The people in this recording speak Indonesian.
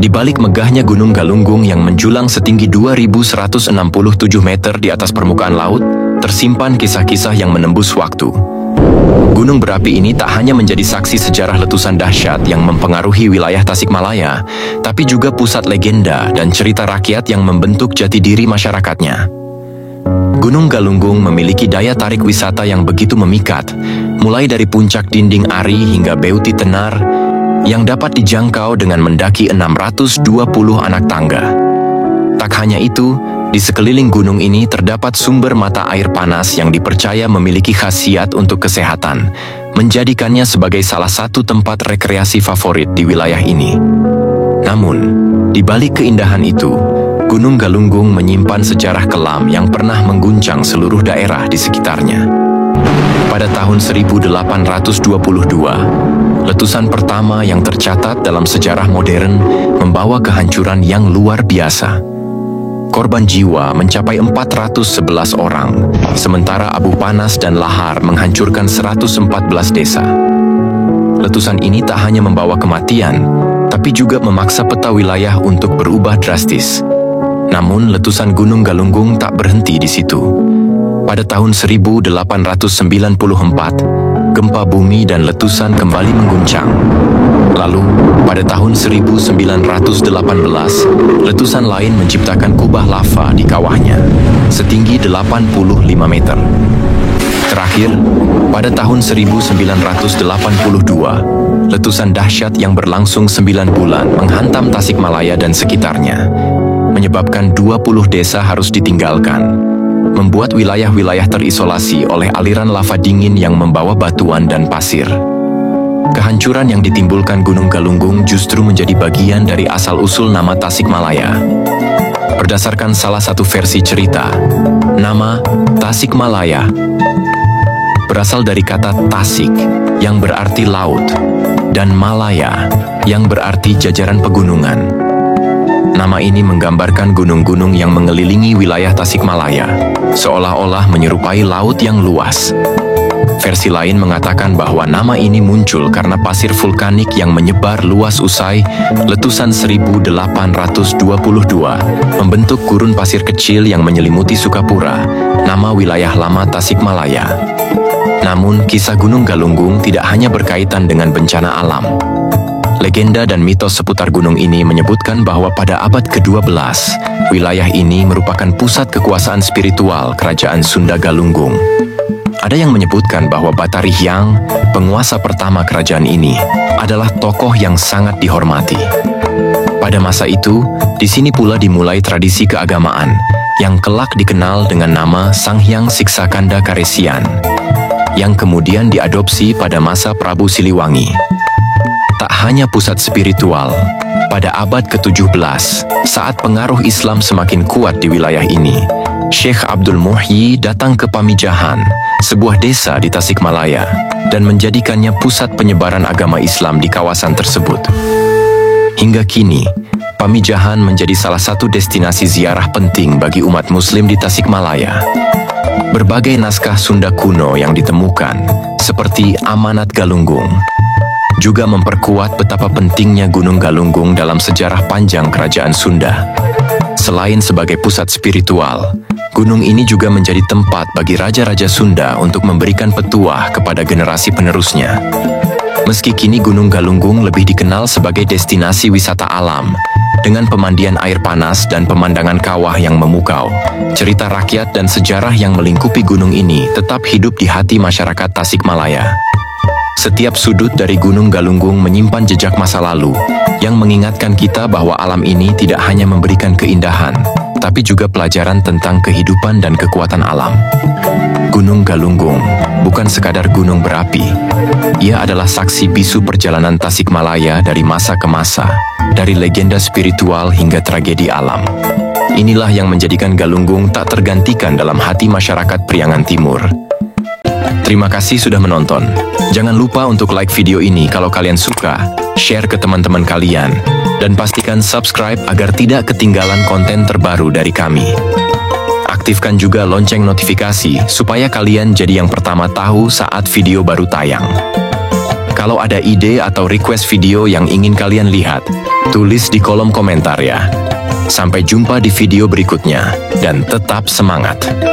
Di balik megahnya Gunung Galunggung yang menjulang setinggi 2.167 meter di atas permukaan laut, tersimpan kisah-kisah yang menembus waktu. Gunung berapi ini tak hanya menjadi saksi sejarah letusan dahsyat yang mempengaruhi wilayah Tasikmalaya, tapi juga pusat legenda dan cerita rakyat yang membentuk jati diri masyarakatnya. Gunung Galunggung memiliki daya tarik wisata yang begitu memikat, mulai dari puncak Dinding Ari hingga Beuti Tenar, yang dapat dijangkau dengan mendaki 620 anak tangga. Tak hanya itu, di sekeliling gunung ini terdapat sumber mata air panas yang dipercaya memiliki khasiat untuk kesehatan, menjadikannya sebagai salah satu tempat rekreasi favorit di wilayah ini. Namun, di balik keindahan itu, Gunung Galunggung menyimpan sejarah kelam yang pernah mengguncang seluruh daerah di sekitarnya. Pada tahun 1822, letusan pertama yang tercatat dalam sejarah modern membawa kehancuran yang luar biasa. Korban jiwa mencapai 411 orang, sementara abu panas dan lahar menghancurkan 114 desa. Letusan ini tak hanya membawa kematian, tapi juga memaksa peta wilayah untuk berubah drastis. Namun, letusan Gunung Galunggung tak berhenti di situ. Pada tahun 1894, gempa bumi dan letusan kembali mengguncang. Lalu, pada tahun 1918, letusan lain menciptakan kubah lava di kawahnya, setinggi 85 meter. Terakhir, pada tahun 1982, letusan dahsyat yang berlangsung 9 bulan menghantam Tasikmalaya dan sekitarnya, menyebabkan 20 desa harus ditinggalkan, membuat wilayah-wilayah terisolasi oleh aliran lava dingin yang membawa batuan dan pasir. Kehancuran yang ditimbulkan Gunung Galunggung justru menjadi bagian dari asal-usul nama Tasikmalaya. Berdasarkan salah satu versi cerita, nama Tasikmalaya berasal dari kata Tasik yang berarti laut dan Malaya yang berarti jajaran pegunungan. Nama ini menggambarkan gunung-gunung yang mengelilingi wilayah Tasikmalaya, seolah-olah menyerupai laut yang luas. Versi lain mengatakan bahwa nama ini muncul karena pasir vulkanik yang menyebar luas usai letusan 1822 membentuk gurun pasir kecil yang menyelimuti Sukapura, nama wilayah lama Tasikmalaya. Namun, kisah Gunung Galunggung tidak hanya berkaitan dengan bencana alam. Legenda dan mitos seputar gunung ini menyebutkan bahwa pada abad ke-12, wilayah ini merupakan pusat kekuasaan spiritual Kerajaan Sunda Galunggung. Ada yang menyebutkan bahwa Batari Hyang, penguasa pertama kerajaan ini, adalah tokoh yang sangat dihormati. Pada masa itu, di sini pula dimulai tradisi keagamaan yang kelak dikenal dengan nama Sanghyang Siksakanda Karesian, yang kemudian diadopsi pada masa Prabu Siliwangi. Tak hanya pusat spiritual, pada abad ke-17, saat pengaruh Islam semakin kuat di wilayah ini, Syekh Abdul Muhyi datang ke Pamijahan, sebuah desa di Tasikmalaya, dan menjadikannya pusat penyebaran agama Islam di kawasan tersebut. Hingga kini, Pamijahan menjadi salah satu destinasi ziarah penting bagi umat Muslim di Tasikmalaya. Berbagai naskah Sunda kuno yang ditemukan, seperti Amanat Galunggung, juga memperkuat betapa pentingnya Gunung Galunggung dalam sejarah panjang Kerajaan Sunda. Selain sebagai pusat spiritual, gunung ini juga menjadi tempat bagi raja-raja Sunda untuk memberikan petuah kepada generasi penerusnya. Meski kini Gunung Galunggung lebih dikenal sebagai destinasi wisata alam, dengan pemandian air panas dan pemandangan kawah yang memukau, cerita rakyat dan sejarah yang melingkupi gunung ini tetap hidup di hati masyarakat Tasikmalaya. Setiap sudut dari Gunung Galunggung menyimpan jejak masa lalu yang mengingatkan kita bahwa alam ini tidak hanya memberikan keindahan, tapi juga pelajaran tentang kehidupan dan kekuatan alam. Gunung Galunggung bukan sekadar gunung berapi. Ia adalah saksi bisu perjalanan Tasikmalaya dari masa ke masa, dari legenda spiritual hingga tragedi alam. Inilah yang menjadikan Galunggung tak tergantikan dalam hati masyarakat Priangan Timur. Terima kasih sudah menonton. Jangan lupa untuk like video ini kalau kalian suka, share ke teman-teman kalian, dan pastikan subscribe agar tidak ketinggalan konten terbaru dari kami. Aktifkan juga lonceng notifikasi supaya kalian jadi yang pertama tahu saat video baru tayang. Kalau ada ide atau request video yang ingin kalian lihat, Tulis di kolom komentar ya. Sampai jumpa di video berikutnya, dan tetap semangat!